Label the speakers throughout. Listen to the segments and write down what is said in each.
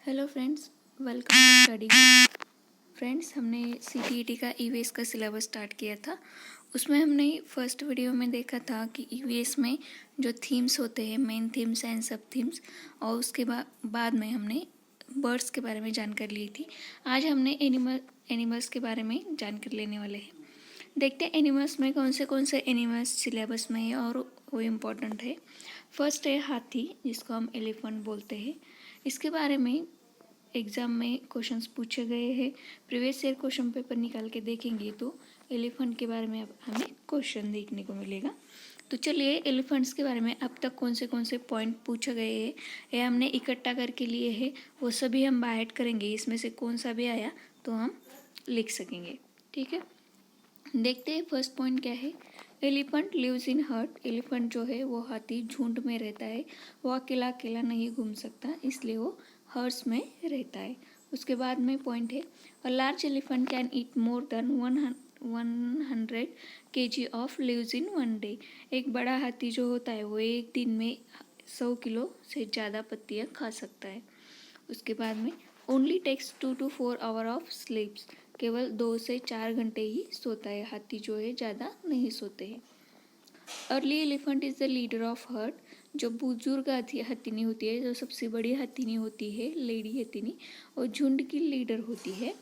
Speaker 1: Hello friends, welcome to study group. Friends, हमने CTET का EVS का सिलेबस स्टार्ट किया था। उसमें हमने फर्स्ट वीडियो में देखा था कि ईवीएस में जो थीम्स होते हैं, मेन थीम्स एंड सब थीम्स, और उसके बाद में हमने बर्ड्स के बारे में जानकारी ली थी। आज हमने एनिमल्स के बारे में जानकारी लेने वाले हैं। देखते हैं एनिमल्स में कौन से एनिमल्स सिलेबस में है और वो इम्पोर्टेंट है। फर्स्ट है हाथी, जिसको हम एलिफेंट बोलते हैं। इसके बारे में एग्ज़ाम में क्वेश्चंस पूछे गए हैं। प्रीवियस ईयर क्वेश्चन पेपर निकाल के देखेंगे तो एलिफेंट के बारे में अब हमें क्वेश्चन देखने को मिलेगा। तो चलिए, एलिफेंट्स के बारे में अब तक कौन से पॉइंट पूछे गए हैं या हमने इकट्ठा करके लिए हैं, वो सभी हम बाय करेंगे। इसमें से कौन सा भी आया तो हम लिख सकेंगे। ठीक है, देखते हैं फर्स्ट पॉइंट क्या है। Elephant lives in herd. Elephant जो है वो हाथी झुंड में रहता है। वो अकेला अकेला नहीं घूम सकता, इसलिए वो हर्ड्स में रहता है। उसके बाद में पॉइंट है, a large elephant can eat more than 100 kg of leaves in one day. एक बड़ा हाथी जो होता है वो एक दिन में 100 किलो से ज़्यादा पत्तियाँ खा सकता है। उसके बाद में only takes 2 to 4 hour of sleeps. केवल 2 से 4 घंटे ही सोता है। हाथी जो है ज़्यादा नहीं सोते हैं। Early elephant is the leader of heard. जो बुजुर्ग हथिनी होती है, जो सबसे बड़ी हथिनी होती है, लेडी हथिनी, और झुंड की लीडर होती है।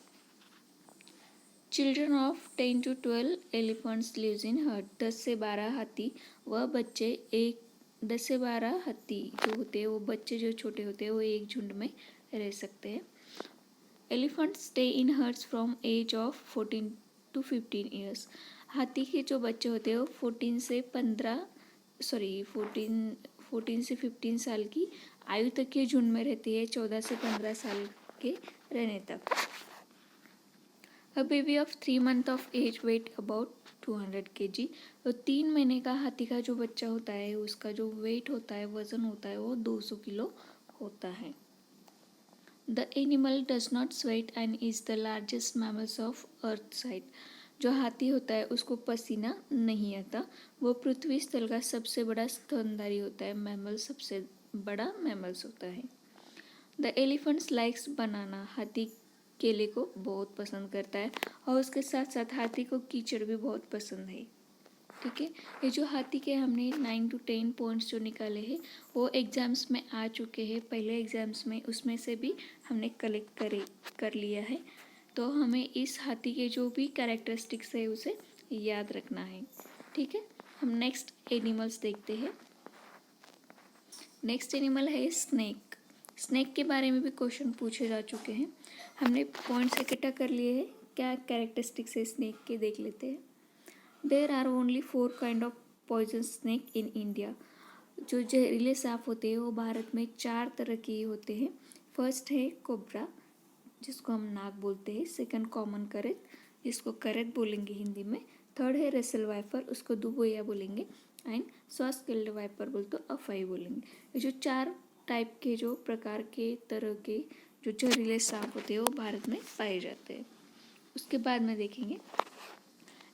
Speaker 1: Children of 10 to 12 elephants lives in herd. 10 से 12 हाथी व बच्चे 10 से 12 हाथी जो होते हैं, वो बच्चे जो छोटे होते हैं, वो एक झुंड में रह सकते हैं। Elephants stay in herds from age of 14 to 15 years. हाथी के जो बच्चे होते हैं वो 14 से 15 साल की आयु तक के झुंड में रहती है। 14 से 15 साल के रहने तक। A baby of 3 months of age weight about 200 kg। तो 3 महीने का हाथी का जो बच्चा होता है, उसका जो वेट होता है, वजन होता है, वो 200 किलो होता है। The animal does not sweat and is the largest mammals of earth side। जो हाथी होता है उसको पसीना नहीं आता। वो पृथ्वी स्थल का सबसे बड़ा स्तनधारी होता है। मैमल सबसे बड़ा मैमल्स होता है। द एलिफेंट्स लाइक्स बनाना। हाथी केले को बहुत पसंद करता है, और उसके साथ साथ हाथी को कीचड़ भी बहुत पसंद है। ठीक है, ये जो हाथी के हमने 9 to 10 पॉइंट्स जो निकाले हैं, वो एग्ज़ाम्स में आ चुके हैं। पहले एग्ज़ाम्स में उसमें से भी हमने कलेक्ट कर लिया है। तो हमें इस हाथी के जो भी कैरेक्टरिस्टिक्स है उसे याद रखना है। ठीक है, हम नेक्स्ट एनिमल्स देखते हैं। नेक्स्ट एनिमल है स्नेक। स्नेक के बारे में भी क्वेश्चन पूछे जा चुके हैं। हमने पॉइंट्स इकट्ठा कर लिए हैं। क्या कैरेक्टरिस्टिक्स है स्नेक के, देख लेते हैं। There are only 4 kind of poison snake in India. जो जहरीले सांप होते हैं वो भारत में 4 तरह के होते हैं। फर्स्ट है कोबरा, जिसको हम नाग बोलते हैं। सेकंड कॉमन करेत, जिसको करेत बोलेंगे हिंदी में। थर्ड है रेसल वाइपर, उसको दुबोया बोलेंगे। एंड स्वास किल्ड वाइपर बोल तो अफाई बोलेंगे। ये जो 4 टाइप के, जो प्रकार के, तरह के जो जहरीले सांप होते हैं वो भारत में पाए जाते हैं। उसके बाद में देखेंगे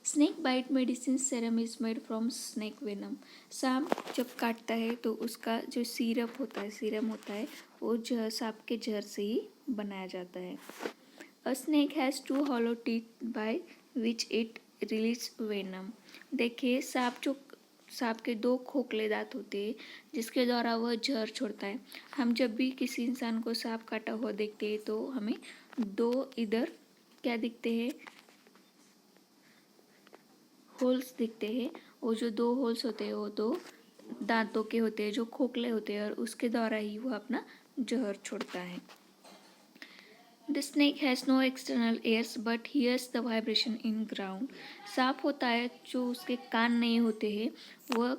Speaker 1: snake bite medicine serum is made from snake venom. सांप जब काटता है तो उसका जो सीरम होता है, वो सांप के जहर से ही बनाया जाता है। अ snake has 2 hollow teeth by which it release venom. देखिए, सांप के 2 खोखले दांत होते हैं, जिसके द्वारा वह जहर छोड़ता है। हम जब भी किसी इंसान को सांप काटा हुआ देखते हैं तो हमें 2 इधर क्या दिखते हैं, होल्स दिखते हैं। वो जो 2 होल्स होते हैं वो 2 दांतों के होते हैं, जो खोखले होते हैं, और उसके द्वारा ही वो अपना जहर छोड़ता है। The snake has no external ears but hears the vibration in ground. सांप होता है जो उसके कान नहीं होते हैं, वह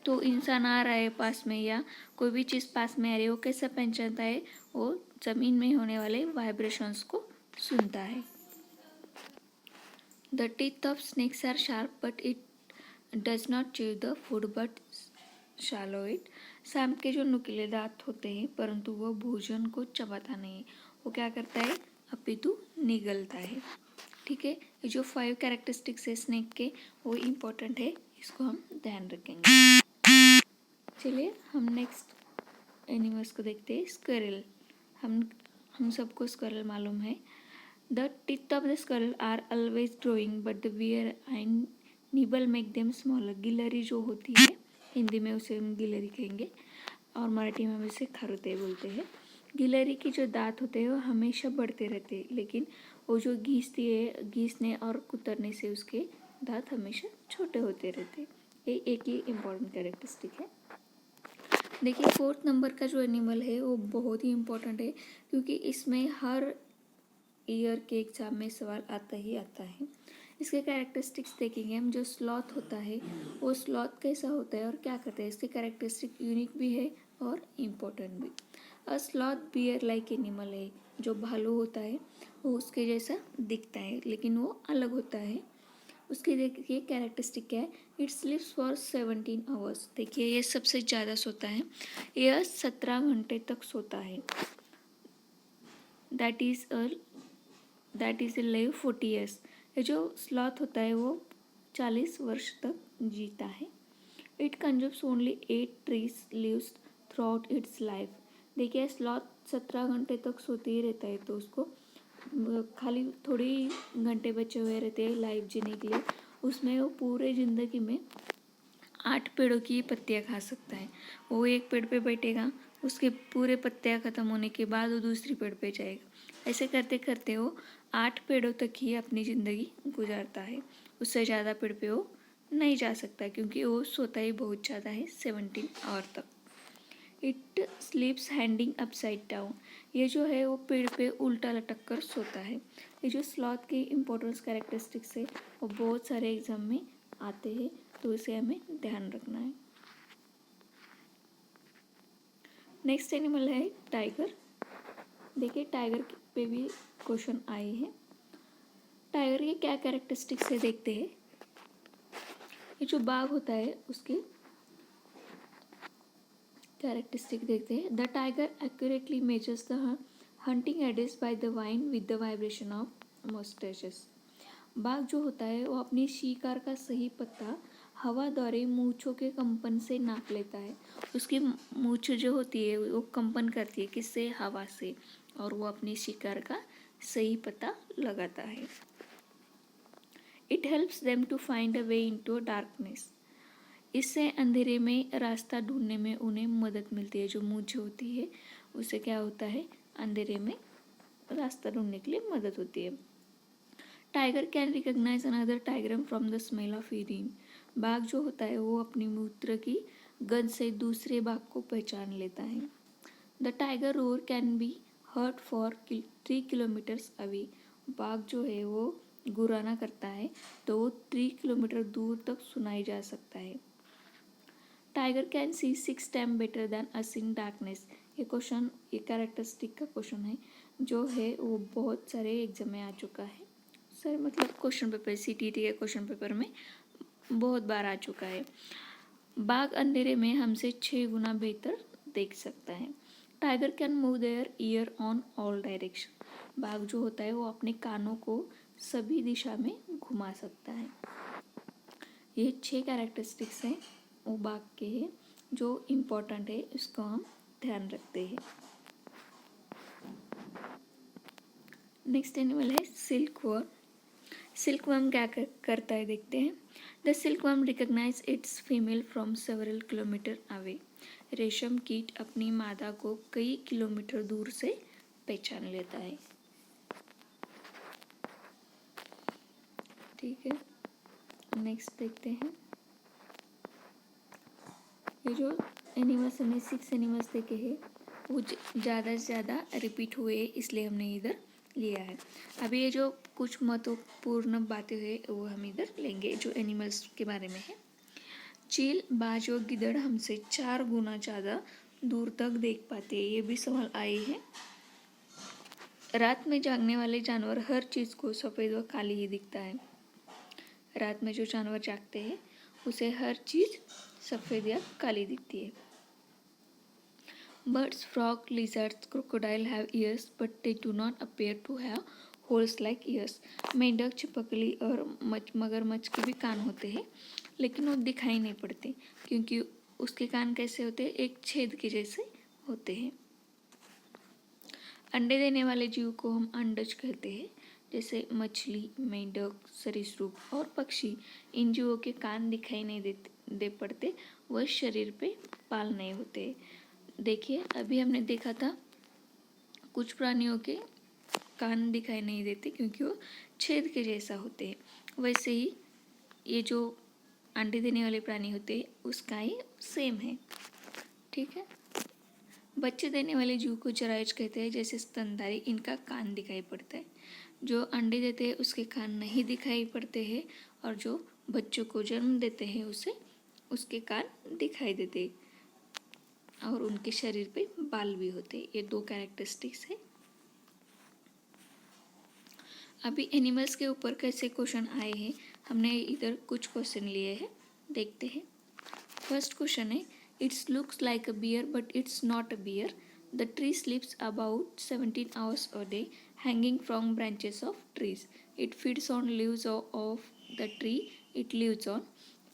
Speaker 1: तो इंसान आ रहा है पास में या कोई भी चीज़ पास में आ रही है, वो कैसे पहचानता है? वो ज़मीन में होने वाले वाइब्रेशंस को सुनता है। The teeth of snakes are sharp, but it does not chew the food but swallow it। सांप के जो नुकीले दांत होते हैं, परंतु वह भोजन को चबाता नहीं, वो क्या करता है, अपितु निगलता है। ठीक है, ये जो 5 कैरेक्टरिस्टिक्स है स्नेक के, वो इम्पोर्टेंट है, इसको हम ध्यान रखेंगे। चलिए, हम नेक्स्ट एनिमल्स को देखते हैं। स्क्विरल। हम हम सबको स्क्विरल मालूम है। The teeth of the squirrel are always growing but the wear and nibble make them smaller. गिलहरी जो होती है, हिंदी में उसे हम गिलहरी कहेंगे और मराठी में हम इसे खरोते बोलते हैं। गिलहरी की जो दांत होते हैं वो हमेशा बढ़ते रहते हैं, लेकिन वो जो घीसने और कुतरने से उसके दांत हमेशा छोटे होते रहते हैं। ये एक ही इम्पॉर्टेंट कैरेक्टरिस्टिक है। देखिए 4th नंबर का जो एनिमल है वो बहुत ही इम्पोर्टेंट है, क्योंकि इसमें हर ईयर के एग्जाम में सवाल आता ही आता है। इसके कैरेक्टरिस्टिक्स देखेंगे हम। जो स्लॉथ होता है वो स्लॉथ कैसा होता है और क्या करता है, इसके कैरेक्टरिस्टिक यूनिक भी है और इम्पोर्टेंट भी। अ स्लॉथ बियर लाइक एनिमल है। जो भालू होता है वो उसके जैसा दिखता है, लेकिन वो अलग होता है। उसकी देखिए कैरेक्टरिस्टिक क्या है, इट स्लीप्स फॉर 17 आवर्स। देखिए ये सबसे ज़्यादा सोता है, यह 17 घंटे तक सोता है। That is a live 40 years. ये जो स्लॉथ होता है वो 40 वर्ष तक जीता है। It consumes only 8 trees leaves through out it's life. देखिए स्लॉथ 17 घंटे तक सोते ही रहता है, तो उसको खाली थोड़े ही घंटे बचे हुए रहते हैं लाइफ जीने के लिए। उसमें वो पूरे ज़िंदगी में 8 पेड़ों की पत्तियाँ खा सकता है। वो एक पेड़ पे बैठेगा, उसके पूरे पत्तियाँ ख़त्म होने के बाद वो दूसरी पेड़ पे जाएगा। ऐसे करते करते वो 8 पेड़ों तक ही अपनी ज़िंदगी गुजारता है। उससे ज़्यादा पेड़ पे वो नहीं जा सकता, क्योंकि वो सोता ही बहुत ज़्यादा है, 17 आवर तक। It स्लीप्स handing upside down. ये जो है वो पेड़ पे उल्टा लटक कर सोता है। ये जो स्लॉथ की इम्पोर्टेंस कैरेक्टरिस्टिक्स है वो बहुत सारे एग्जाम में आते हैं, तो इसे हमें ध्यान रखना है। नेक्स्ट एनिमल है टाइगर। देखिए टाइगर पे भी क्वेश्चन आए हैं। टाइगर के क्या कैरेक्टरिस्टिक्स है देखते हैं। ये जो बाघ होता है उसके कैरेक्टरिस्टिक देखते हैं। The tiger accurately measures the hunting edges by the vine with the vibration of moustaches. बाघ जो होता है वो अपनी शिकार का सही पत्ता हवा द्वारा मूंछों के कंपन से नाप लेता है। उसकी मूंछ जो होती है वो कंपन करती है, किससे, हवा से, और वो अपनी शिकार का सही पता लगाता है। It helps them to find a way into darkness. इससे अंधेरे में रास्ता ढूंढने में उन्हें मदद मिलती है। जो मूंछ होती है उससे क्या होता है, अंधेरे में रास्ता ढूंढने के लिए मदद होती है। Tiger can recognise another tiger from the smell of urine. बाघ जो होता है वो अपनी मूत्र की गंध से दूसरे बाघ को पहचान लेता है। The tiger roar can be heard for 3 kilometres away. बाघ जो है वो गुर्राना करता है तो वो 3 किलोमीटर दूर तक सुनाई जा सकता है। Tiger can see 6 time better than us in darkness. ये कैरेक्टरिस्टिक का क्वेश्चन है जो है वो बहुत सारे एग्जाम में आ चुका है। सर मतलब क्वेश्चन पेपर, CTET के क्वेश्चन पेपर में बहुत बार आ चुका है। बाघ अंधेरे में हमसे 6 गुना बेहतर देख सकता है। Tiger can move their ear on all direction. बाघ जो होता है वो अपने कानों को सभी दिशा में घुमा सकता है। ये 6 कैरेक्टरिस्टिक्स हैं वो बाघ के हैं जो इम्पोर्टेंट है, इसको हम ध्यान रखते हैं। नेक्स्ट एनिमल है सिल्कवर्म। सिल्कवर्म क्या करता है देखते हैं। The silkworm recognise its female from several kilometre away. रेशम कीट अपनी मादा को कई किलोमीटर दूर से पहचान लेता है। ठीक है, नेक्स्ट देखते हैं। ये जो एनिमल्स हमने 6 एनिमल्स देखे हैं वो ज़्यादा से ज़्यादा रिपीट हुए, इसलिए हमने इधर लिया है। अभी ये जो कुछ महत्वपूर्ण बातें हैं वो हम इधर लेंगे जो एनिमल्स के बारे में है। चील, बाज और गिद्धड़ हमसे 4 गुना ज़्यादा दूर तक देख पाते हैं। ये भी सवाल आए हैं। रात में जागने वाले जानवर हर चीज़ को सफ़ेद व काली ही दिखता है। रात में जो जानवर जागते हैं उसे हर चीज़ सफ़ेद या काली दिखती है। Birds, frog, lizards, crocodile have ears, but they do not appear to have holes like ears. मेंढक, छिपकली और मगरमच्छ के भी कान होते हैं, लेकिन वो दिखाई नहीं पड़ते क्योंकि उसके कान कैसे होते हैं, एक छेद के जैसे होते हैं। अंडे देने वाले जीव को हम अंडज कहते हैं, जैसे मछली, मेंढक, सरीसृप और पक्षी। इन जीवों के कान दिखाई नहीं दे पड़ते, वह शरीर पे बाल नहीं होते। देखिए अभी हमने देखा था कुछ प्राणियों के कान दिखाई नहीं देते क्योंकि वो छेद के जैसा होते हैं, वैसे ही ये जो अंडे देने वाले प्राणी होते हैं उसका ही सेम है। ठीक है, बच्चे देने वाले जीव को जरायुज कहते हैं, जैसे स्तनधारी, इनका कान दिखाई पड़ता है। जो अंडे देते हैं उसके कान नहीं दिखाई पड़ते हैं, और जो बच्चों को जन्म देते हैं उसके कान दिखाई देते हैं और उनके शरीर पे बाल भी होते हैं। ये 2 कैरेक्टरिस्टिक्स है। अभी एनिमल्स के ऊपर कैसे क्वेश्चन आए हैं, हमने इधर कुछ क्वेश्चन लिए हैं, देखते हैं। फर्स्ट क्वेश्चन है, it's looks like a bear but it's not a bear. The tree sleeps about 17 hours a day hanging from branches of trees. It feeds on leaves of the tree it lives on.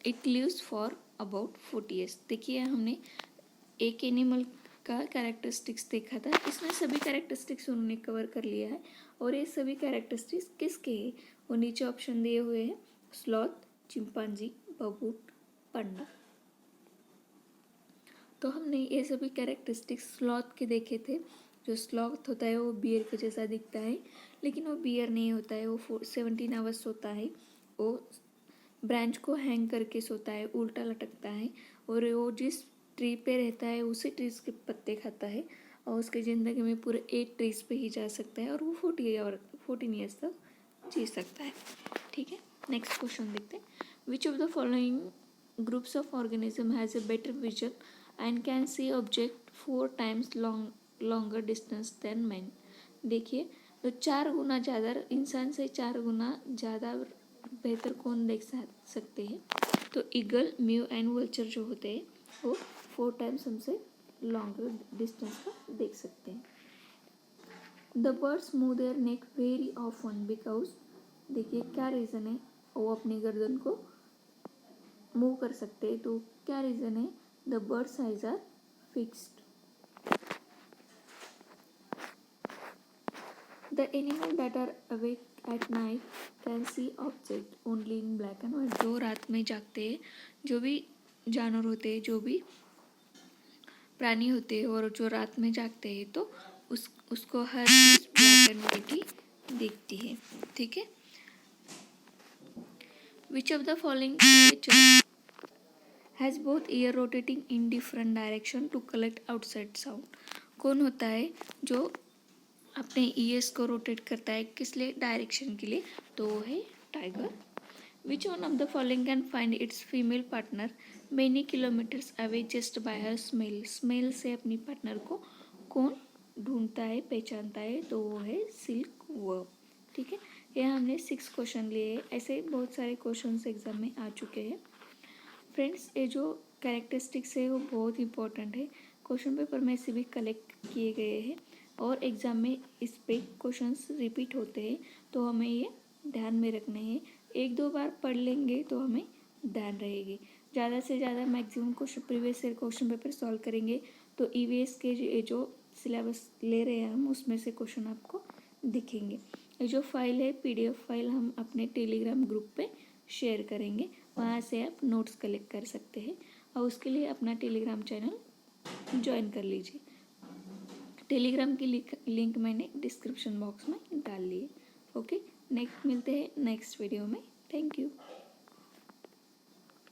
Speaker 1: It lives for about 40 years. देखिए हमने एक animal का characteristics देखा था, इसमें सभी characteristics उन्होंने cover कर लिया है। और ये सभी कैरेक्टरिस्टिक्स किसके हैं, वो नीचे ऑप्शन दिए हुए हैं, स्लॉथ, चिंपांजी, बबूट, पांडा। तो हमने ये सभी कैरेक्टरिस्टिक्स स्लॉथ के देखे थे। जो स्लॉथ होता है वो बियर के जैसा दिखता है, लेकिन वो बियर नहीं होता है, वो 17 hours सोता है, वो ब्रांच को हैंग करके सोता है, उल्टा लटकता है, और वो जिस ट्री पे रहता है उसी ट्रीज के पत्ते खाता है, और उसकी ज़िंदगी में पूरे 8 ट्रीज पे ही जा सकता है, और वो 14 ईयर्स तक जी सकता है। ठीक है, नेक्स्ट क्वेश्चन देखते हैं। Which of the following groups of organism has a better vision and can see object 4 times longer distance than man. देखिए तो 4 गुना ज़्यादा, इंसान से 4 गुना ज़्यादा बेहतर कौन देख सकते हैं, तो ईगल, म्यू एंड वल्चर जो होते हैं वो 4 times हमसे लॉन्गर डिस्टेंस का देख सकते हैं। The birds move their neck very often because, देखिए क्या रीज़न है, वो अपनी गर्दन को मूव कर सकते हैं, तो क्या रीज़न है, the birds eyes are fixed. The animal that are awake at night can see object only in black and white. जो रात में जागते हैं, जो भी जानवर होते हैं, जो भी प्राणी होते हैं और जो रात में जागते हैं, तो उसको हर चीज़ ब्लैक एंड वाइट ही दिखती है। ठीक है, which of the following creature has both ear rotating in different direction to collect outside sound. कौन होता है जो अपने ईयर्स को रोटेट करता है, किस लिए, डायरेक्शन के लिए, तो वो है tiger. Which one of the following can find its female partner many kilometres away just by her smell. Smell से अपनी पार्टनर को कौन ढूंढता है, पहचानता है, तो वो है सिल्क वर्म। ठीक है, ये हमने 6 क्वेश्चन लिए, ऐसे बहुत सारे क्वेश्चन एग्जाम में आ चुके हैं। फ्रेंड्स, ये जो कैरेक्टरिस्टिक्स है वो बहुत इंपॉर्टेंट है, क्वेश्चन पेपर में से भी कलेक्ट किए गए हैं, और एग्ज़ाम में इस पे क्वेश्चंस रिपीट होते हैं, तो हमें ये ध्यान में रखने हैं। 1-2 बार पढ़ लेंगे तो हमें ध्यान रहेगी। ज़्यादा से ज़्यादा maximum question previous year question paper solve करेंगे तो ईवीएस के जो सिलेबस ले रहे हैं हम, उसमें से क्वेश्चन आपको दिखेंगे। ये जो फाइल है, पीडीएफ फाइल, हम अपने टेलीग्राम ग्रुप पे शेयर करेंगे, वहाँ से आप नोट्स कलेक्ट कर सकते हैं, और उसके लिए अपना टेलीग्राम चैनल ज्वाइन कर लीजिए। टेलीग्राम की लिंक मैंने डिस्क्रिप्शन बॉक्स में डाल ली है। ओके, नेक्स्ट मिलते हैं नेक्स्ट वीडियो में। Thank you.